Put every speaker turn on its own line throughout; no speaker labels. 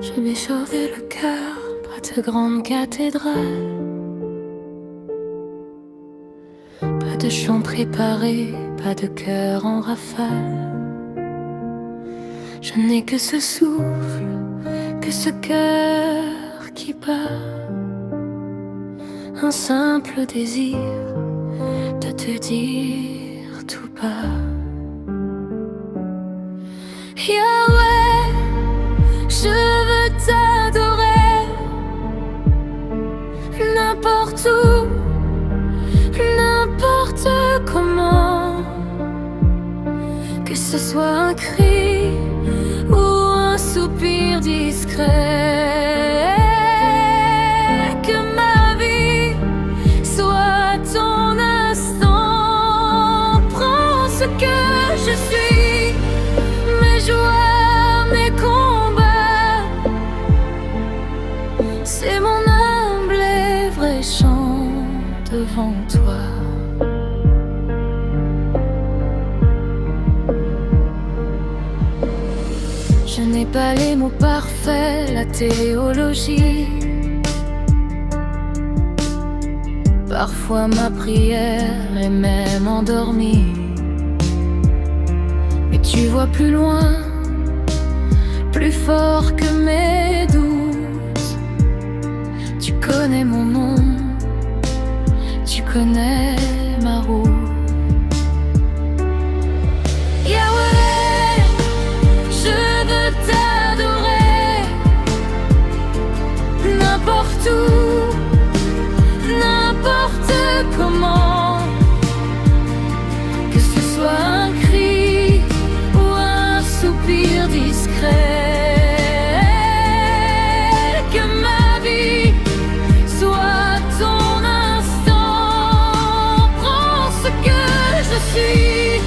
Je vais sauver le cœur, pas de grande cathédrale, pas de chant préparé, pas de cœur en rafale. Je n'ai que ce souffle, que ce cœur qui bat, un simple désir de te dire tout bas: Yahweh, je veux t'adorer, n'importe où, n'importe comment, que ce soit un cri ou un soupir discret. Que ma vie soit ton instant. Prends ce que je suis, mes joies, mes combats. C'est mon humble et vrai chant devant toi. Je n'ai pas les mots parfaits, la théologie. Parfois ma prière est même endormie. Mais tu vois plus loin, plus fort que mes doutes. Tu connais mon nom, tu connais ma route. Yahweh, je veux t'adorer, n'importe où, n'importe comment, que ce soit un cri ou un soupir discret. Que ma vie soit ton instant. Prends ce que je suis,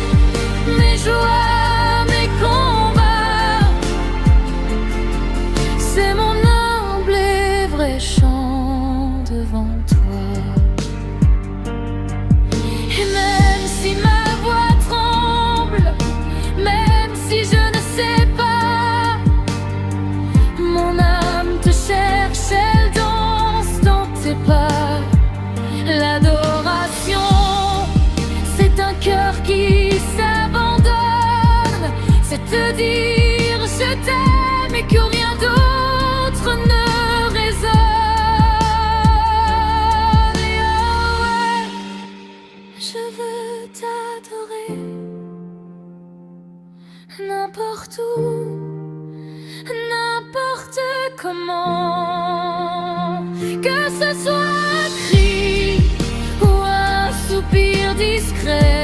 mes joies, mes combats. C'est mon humble et vrai chant devant toi. Et même si ma voix tremble, même si je ne sais pas, mon âme te cherche, elle danse dans tes pas. L'adoration, c'est un cœur qui s'abandonne, c'est te dire je t'aime et que rien d'autre ne résonne. Yahweh, je veux t'adorer, n'importe où, n'importe comment, que ce soit un cri ou un soupir discret.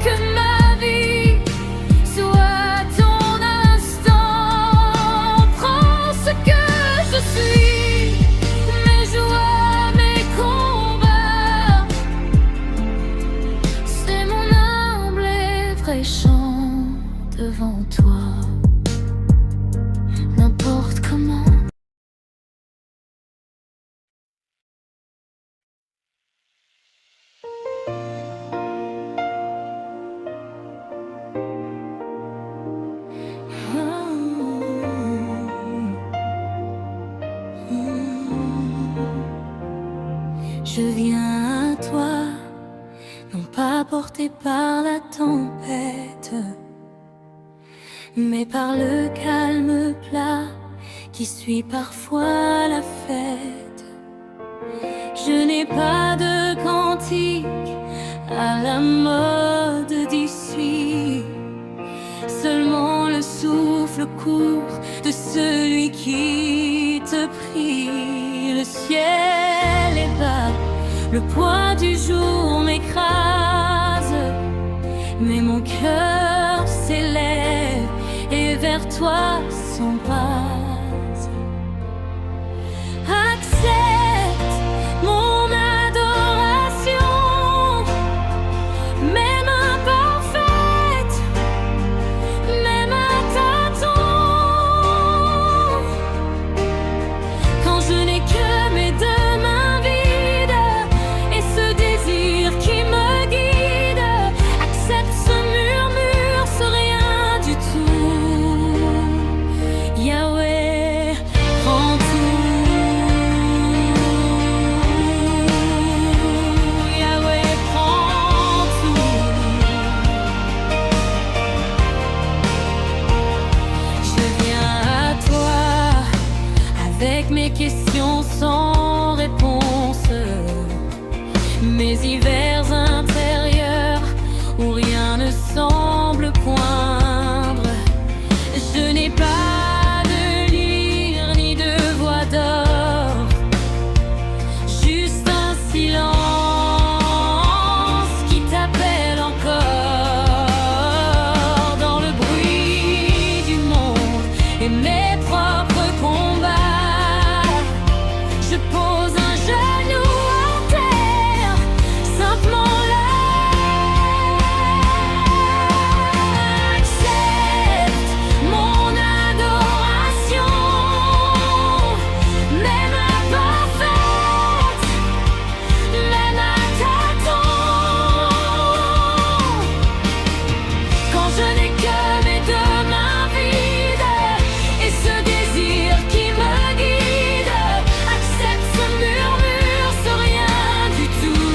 Que ma vie soit ton instant. Prends ce que je suis, mes joies, mes combats. C'est mon humble et vrai chant devant toi. N'importe comment. Je viens à toi, non pas porté par la tempête, mais par le calme plat qui suit parfois la fête. Je n'ai pas de cantique à la mode d'ici, seulement le souffle court de celui qui te prie. Le ciel est bas, le poids du jour m'écrase, mais mon cœur s'élève et vers toi s'embrase. Accepte mon adoration, même imparfaite, même à tâtons. Quand je n'ai que mes deux mains vides et ce désir qui me guide, accepte ce murmure, ce rien du tout. univers intérieur où rien ne semble poindre. Je n'ai pas de lyre ni de voix d'or, juste un silence qui t'appelle encore dans le bruit du monde et mes propres combats. Je pose un genou en terre, simplement là. Accepte mon adoration, même imparfaite, même à tâtons. Quand je n'ai que mes deux mains vides et ce désir qui me guide, accepte ce murmure, ce rien du tout.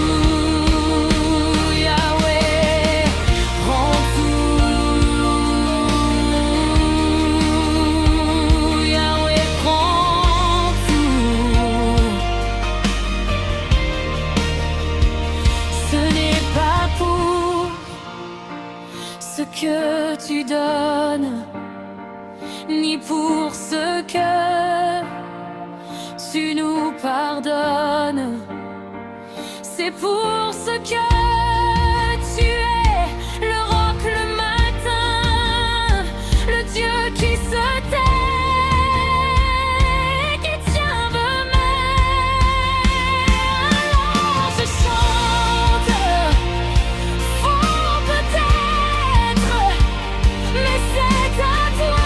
Yahweh, prends tout. Yahweh, prends tout. Ce n'est pas pour ce que tu donnes, ni pour ce que tu nous pardonnes. C'est pour ce que tu es le roc le matin, le Dieu qui se tait, qui tient demain. Alors je chante, faux peut-être, mais c'est à toi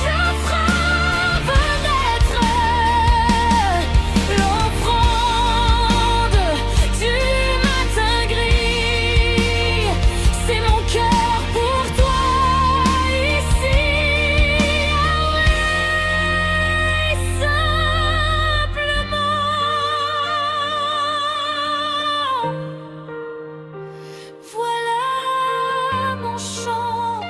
que fera naître l'offrande du matin gris. C'est mon cœur pour toi ici, Yahweh, simplement. Voilà mon chant.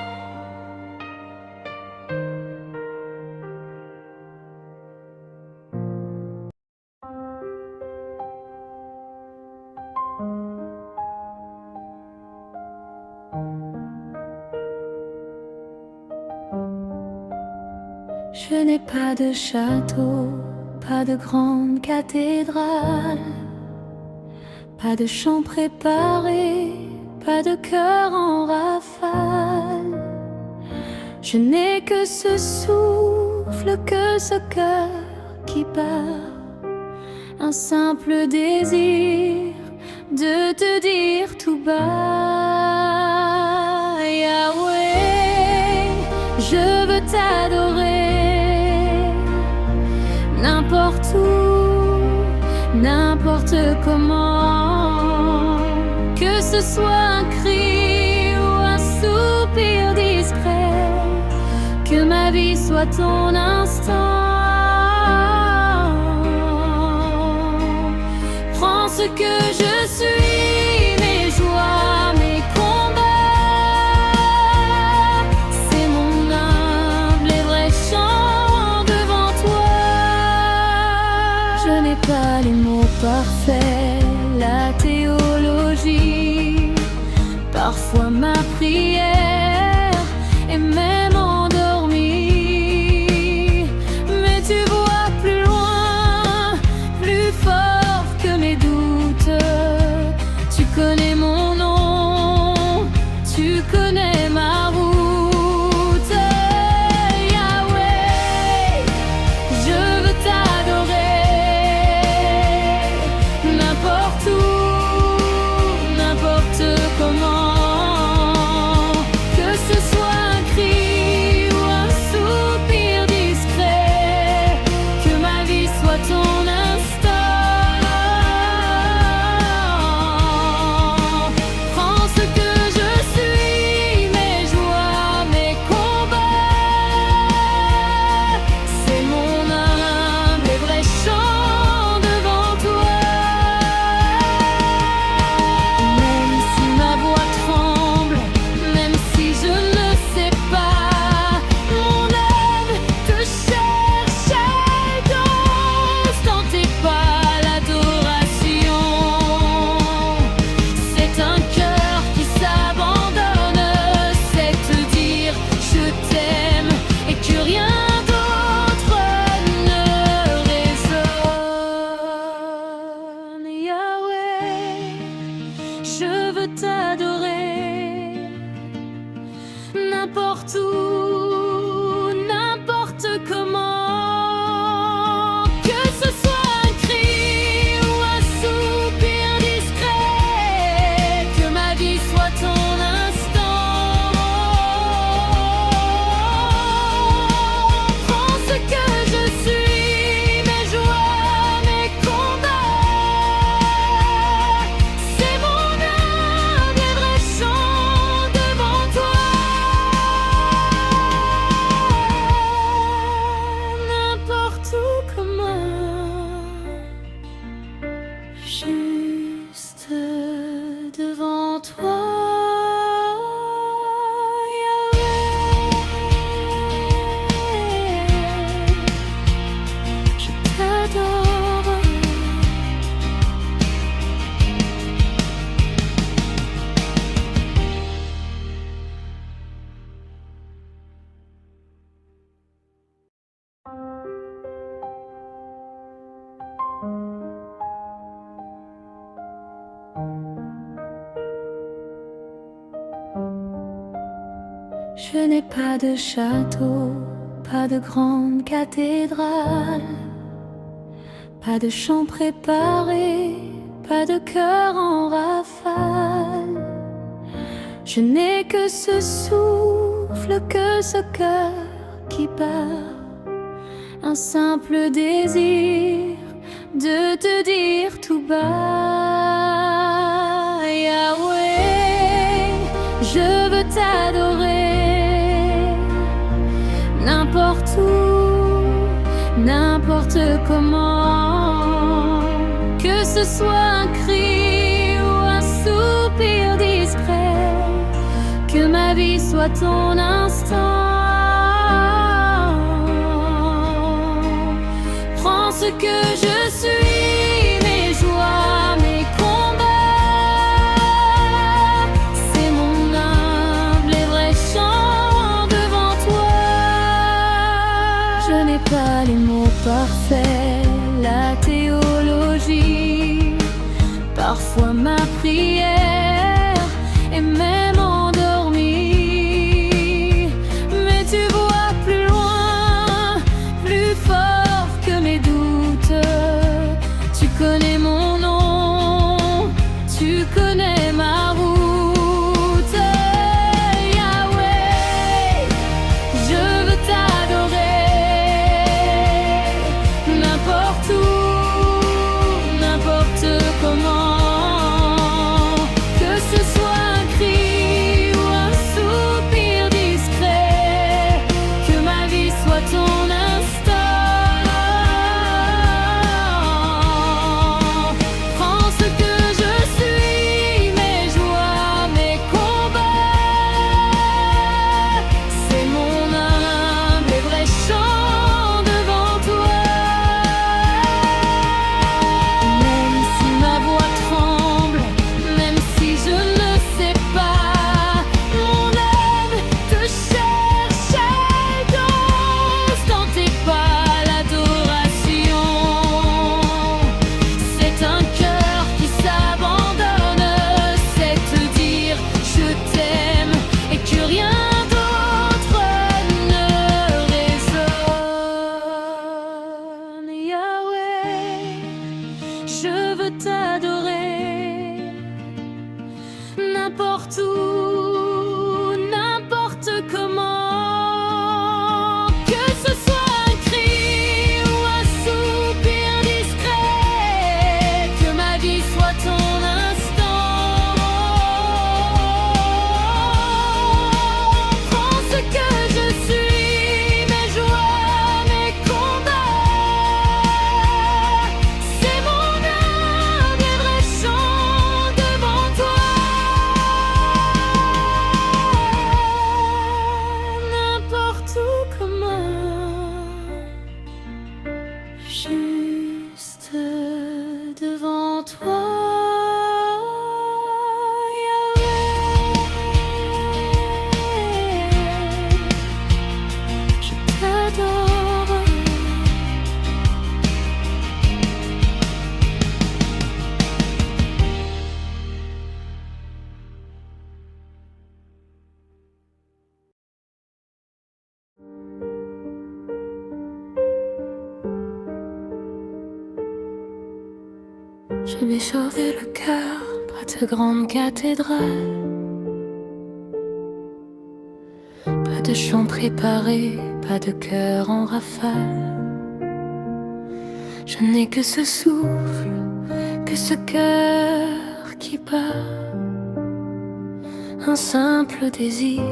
Je n'ai pas de château, pas de grande cathédrale, pas de chant préparé, pas de cœur en rafale. Je n'ai que ce souffle, que ce cœur qui bat, un simple désir de te dire tout bas. Yahweh, je veux t'adorer, n'importe où, n'importe comment, que ce soit un cri ou un soupir discret, que ma vie soit ton instant. Prends ce que je suis, mes joies, mes combats, c'est mon humble et vrai chant devant toi. Je n'ai pas les mots parfaits, la théologie, parfois ma prière est même endormie. Mais tu vois plus loin, plus fort que mes doutes. Tu connais mon nom, tu connais ma route. Yahweh, je veux t'adorer, n'importe où, n'importe comment, Je veux t'adorer, n'importe où, n'importe comment. Que ce soit un cri ou un soupir discret, que ma vie soit ton instant. Prends ce que je suis, mes joies, mes combats. C'est mon âme et vrai chant devant toi. N'importe où, comment, juste devant toi. Yahweh, je t'adore. Je n'ai pas de château, pas de grande cathédrale, pas de chant préparé, pas de cœur en rafale. Je n'ai que ce souffle, que ce cœur qui bat, un simple désir de te dire tout bas. Yahweh, je veux t'adorer, n'importe où, n'importe comment. Que ce soit un cri ou un soupir discret, que ma vie soit ton instant. Prends ce que je suis, mes joies, mes combats. C'est mon humble et vrai chant devant toi. Je n'ai pas les mots parfaits, la théologie, parfois ma prière est même endormie. Mais tu vois plus loin, plus fort que mes doutes. Tu connais mon nom, tu connais ma route. Yahweh, je veux t'adorer, n'importe où, n'importe comment. Que ce soit un cri ou un soupir discret, que ma vie soit ton instant. Prends ce que je suis, Je vais sauver le cœur, pas de grande cathédrale, pas de chant préparé, pas de cœur en rafale. Je n'ai que ce souffle, que ce cœur qui bat, un simple désir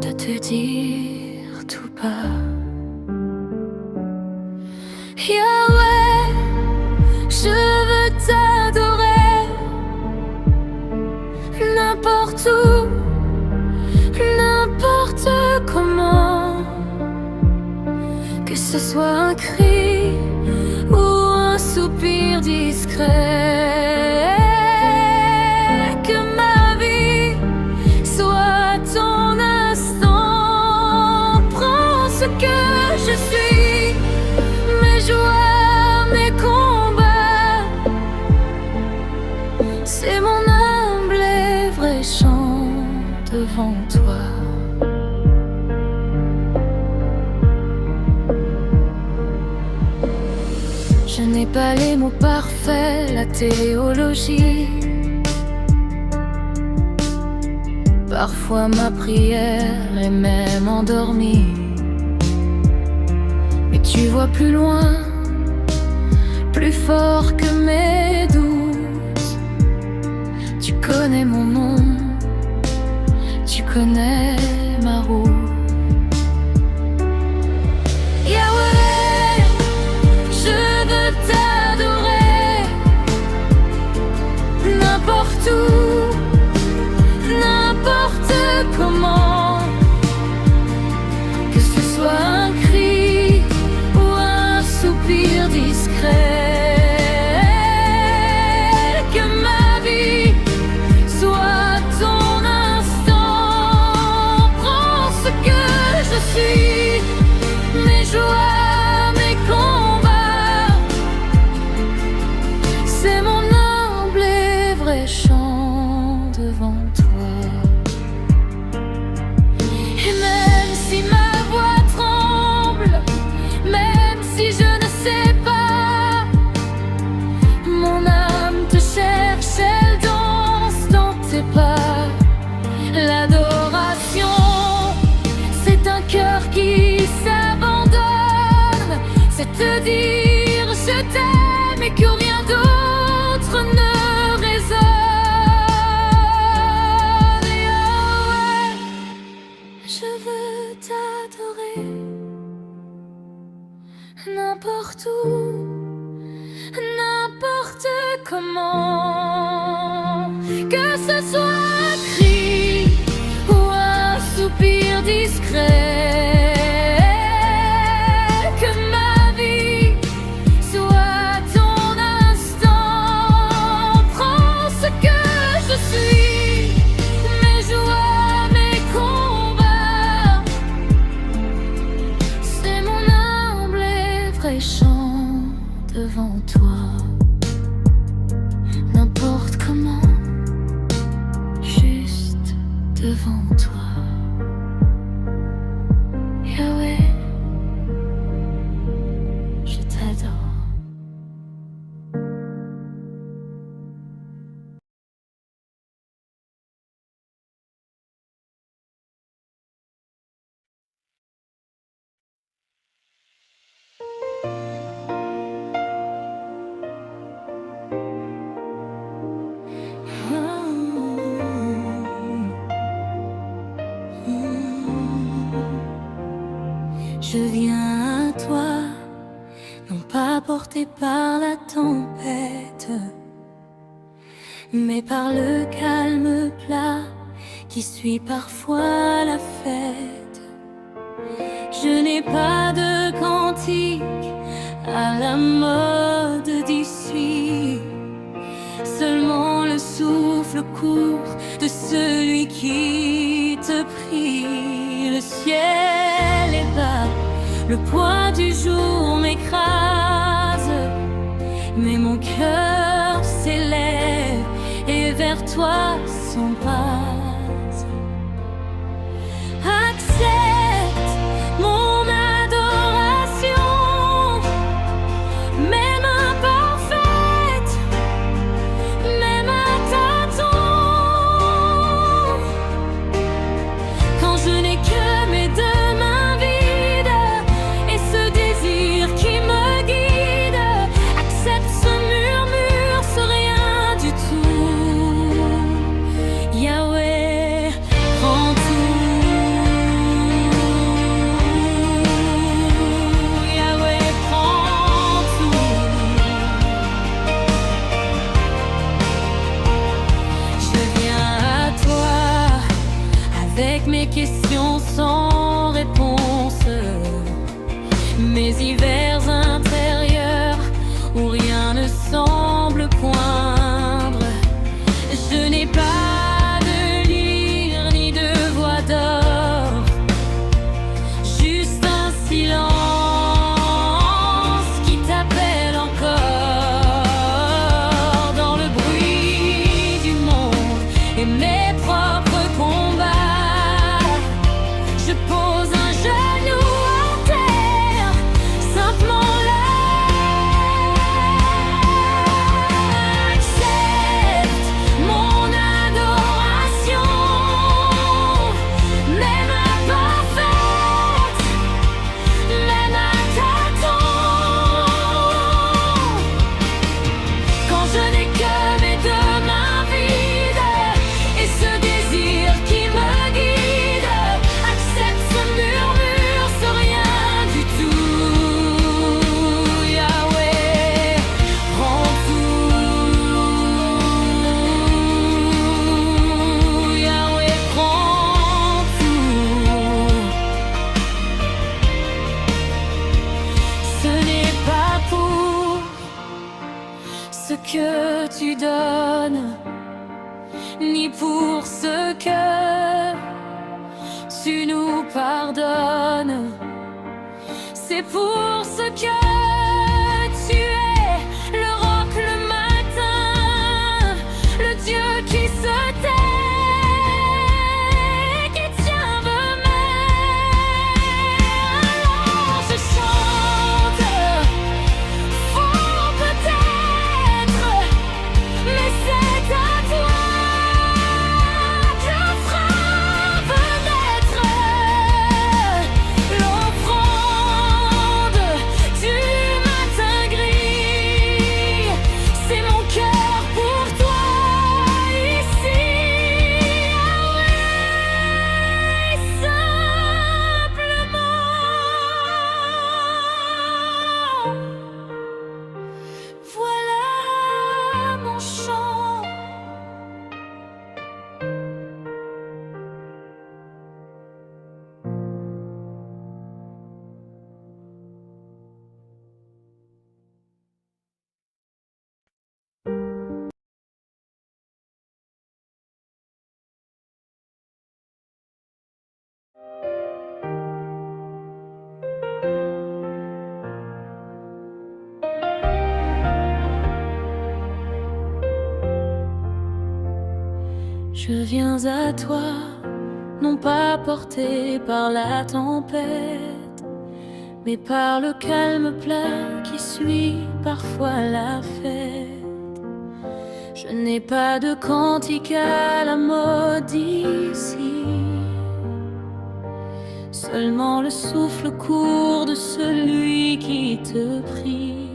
de te dire tout bas. Yahweh, je veux t'adorer, n'importe où, n'importe comment, que ce soit un cri ou un soupir discret. Que ma vie soit ton instant. Prends ce que je suis, mes joies, mes combats. C'est mon humble et vrai chant devant toi. Je n'ai pas les mots parfaits, la théologie. Parfois ma prière est même endormie. Mais tu vois plus loin, plus fort que mes doutes. Tu connais mon nom, tu connais ma route. Yahweh, je veux t'adorer, n'importe où, n'importe comment, que ce soit un cri ou un soupir discret. Que ma vie soit ton instant. Prends ce que je suis, mes joies, mes combats. C'est mon humble et vrai chant devant toi. Et même si ma voix tremble, même si je ne sais pas, mon âme te cherche, elle danse dans tes pas. L'adoration, c'est un cœur qui s'abandonne, c'est te dire je t'aime et que rien d'autre ne résonne. Yahweh, je veux t'adorer, n'importe où, n'importe comment, que ce soit un cri ou un soupir discret. Que ma vie soit ton instant. Prends ce que je suis, mes joies, mes combats. C'est mon humble et vrai chant devant toi. N'importe comment, juste devant toi. Yahweh, je t'adore. Je viens à toi, non pas porté par la tempête, mais par le calme plat qui suit parfois la fête. Je n'ai pas de cantique à la mode d'ici, seulement le souffle court de celui qui te prie. Le ciel est bas, le poids du jour m'écrase, mais mon cœur s'élève et vers toi s'embrase. Accepte mon adoration, même imparfaite, avec mes questions sans réponse, mes hivers intérieurs où rien ne semble poindre. Je n'ai pas de lyre ni de voix d'or, juste un silence qui t'appelle encore dans le bruit du monde et mes propres combats. Je pose un genou en terre, simplement là. Accepte mon adoration, même imparfaite, même à tâtons. Quand je n'ai que mes deux mains vides et ce désir qui me guide, accepte ce murmure, ce rien du tout. Yahweh, prends tout. Yahweh, prends tout. Ce n'est pas pour ce que tu donnes, ni pour ce que tu nous pardonnes. C'est pour ce que tu es le roc le matin, le Dieu qui se tait, qui tient vos mains. Alors je chante, faux peut-être, mais c'est à toi que je ferai naître l'offrande du matin gris. C'est mon cœur pour toi ici. Yahweh, simplement. Voilà mon chant. Je viens à toi, non pas porté par la tempête, mais par le calme plat qui suit parfois la fête. Je n'ai pas de cantique à la mode ici, seulement le souffle court de celui qui te prie.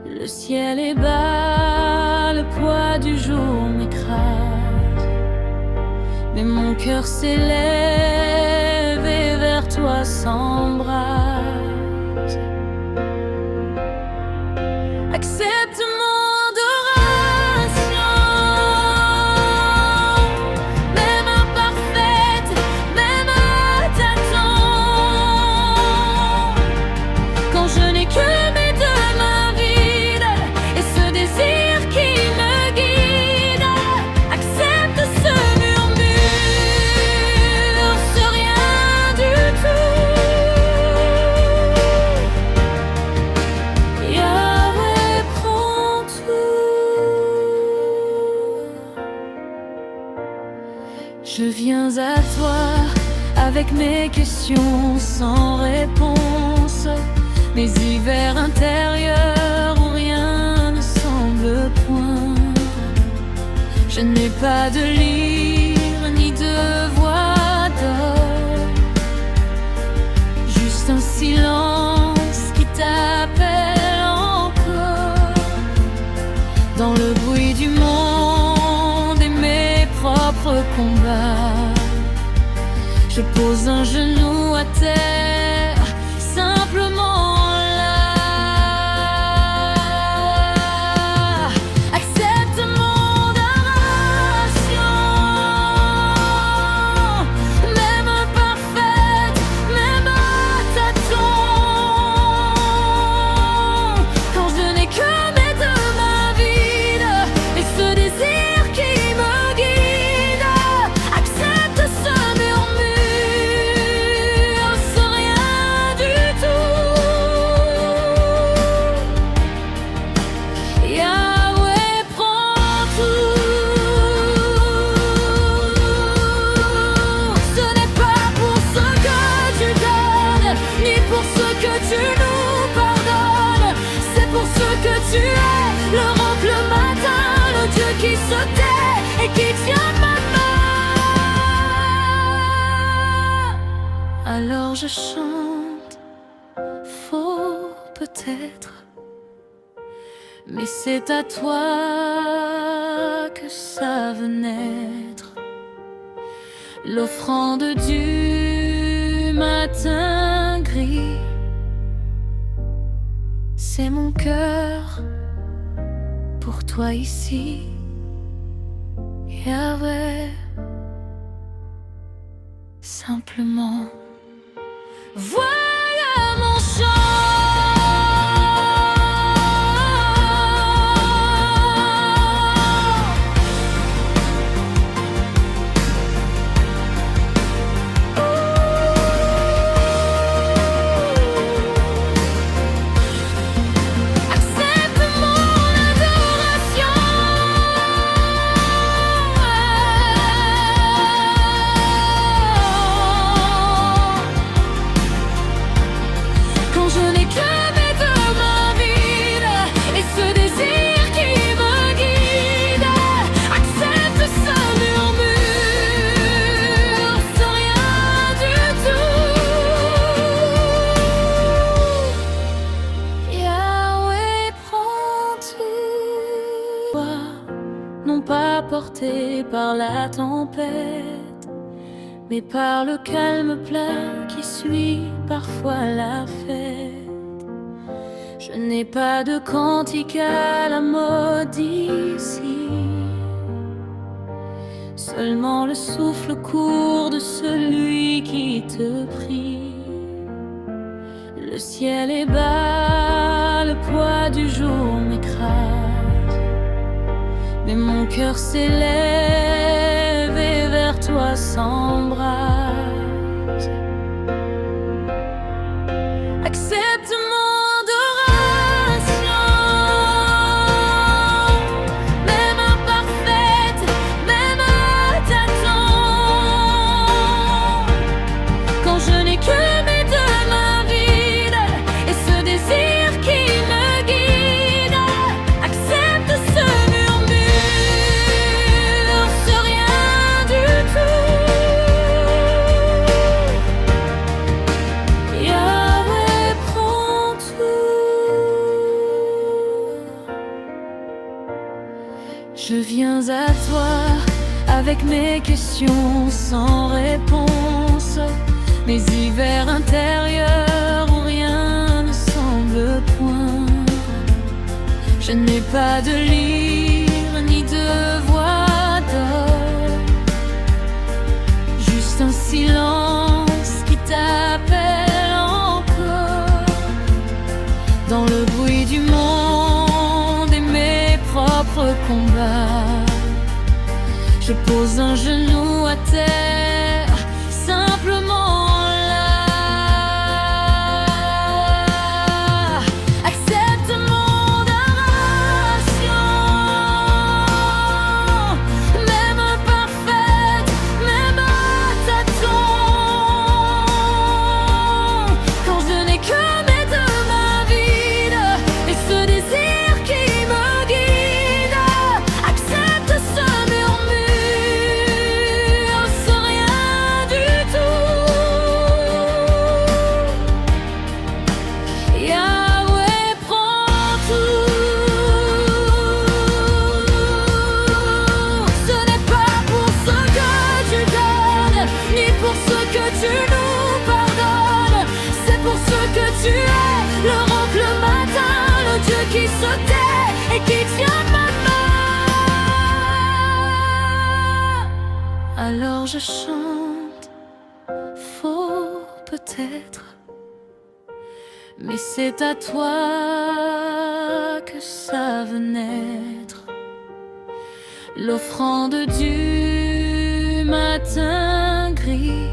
Le ciel est bas, le poids du jour m'écrase, mais mon cœur s'élève et vers toi s'embrase. Accepte mon adoration, même imparfaite, même à tâtons. Quand je n'ai que mes deux mains vides et ce désir qui me guide, accepte ce murmure, ce rien du tout. Yahweh, prends tout. Je viens à toi avec mes questions sans réponse, mes hivers intérieurs où rien ne semble poindre. Je n'ai pas de lyre ni de voix d'or, juste un silence qui t'appelle encore dans le bruit du monde et mes propres combats. Je pose un genou à terre, simplement là. Accepte mon adoration, je chante, faux peut-être, mais c'est à toi que ça veut naître. L'offrande du matin gris, c'est mon cœur pour toi ici, Yahweh. Simplement, voilà mon chant. Accepte mon adoration. Quand je n'ai que mes deux mains vides et ce désir qui me guide, accepte ce murmure, c'est rien du tout. Yahweh, prends tout. Toi, non pas porté par la tempête, mais par le calme plein qui suit parfois la fête. Je n'ai pas de cantique à la mode ici, seulement le souffle court de celui qui te prie. Le ciel est bas, le poids du jour m'écrase, mais mon cœur s'élève et vers toi s'embrase. Accepte mon adoration, même imparfaite, même tâton. Quand je n'ai que mes deux mains vides et ce désir qui me guide, accepte ce murmure, c'est rien du tout. Yahweh, prends tout. Je viens à toi avec mes questions sans réponse, mes hivers intérieurs où rien ne semble poindre. Je n'ai pas de lyre ni de voix d'or, juste un silence qui t'appelle encore. Dans le bruit du monde et mes propres combats, je pose un genou à terre, simplement là. Accepte mon adoration, même imparfaite, même tâton. Quand je n'ai que mes deux mains vides et ce désir qui me guide, accepte ce murmure, c'est rien du tout. Yahweh, prends tout. Ce n'est pas pour ce que tu donnes, ni pour ce que tu nous pardonnes, c'est pour ce que tu es, le roc le matin, le Dieu qui se tait et qui tient ma main. Alors je chante, faux peut-être, mais c'est à toi que ça veut naître. L'offrande du matin gris,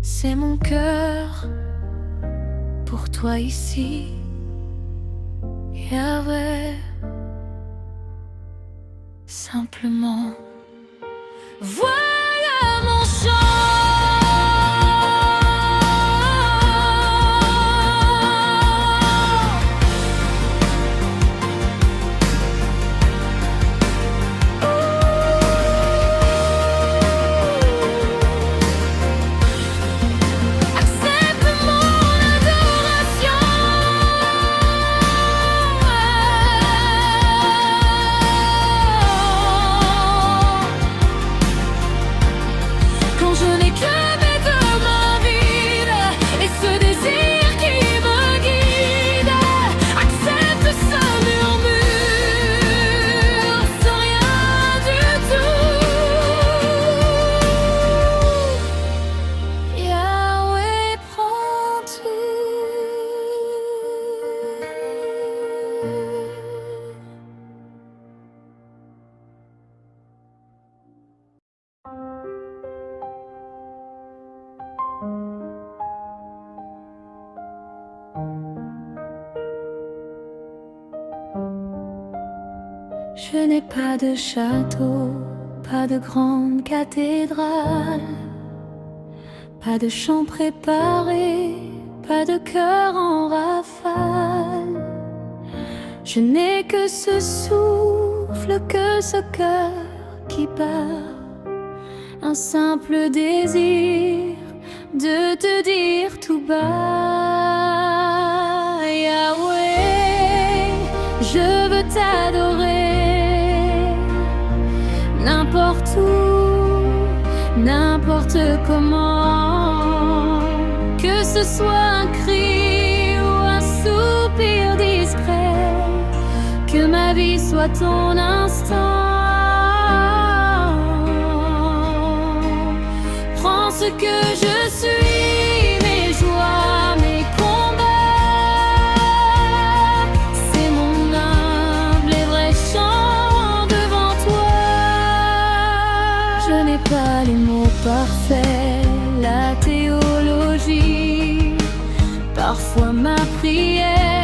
c'est mon cœur pour toi ici, Yahweh. Simplement, voilà mon chant. Je n'ai pas de château, pas de grande cathédrale, pas de chant préparé, pas de cœur en rafale. Je n'ai que ce souffle, que ce cœur qui bat, un simple désir de te dire tout bas. Yahweh, je veux t'adorer, n'importe où, n'importe comment, que ce soit un cri ou un soupir discret, que ma vie soit ton instant. Prends ce que je suis, mes joies, mes combats, c'est mon humble et vrai chant devant toi. Je n'ai pas les mots parfaits, la théologie, parfois ma prière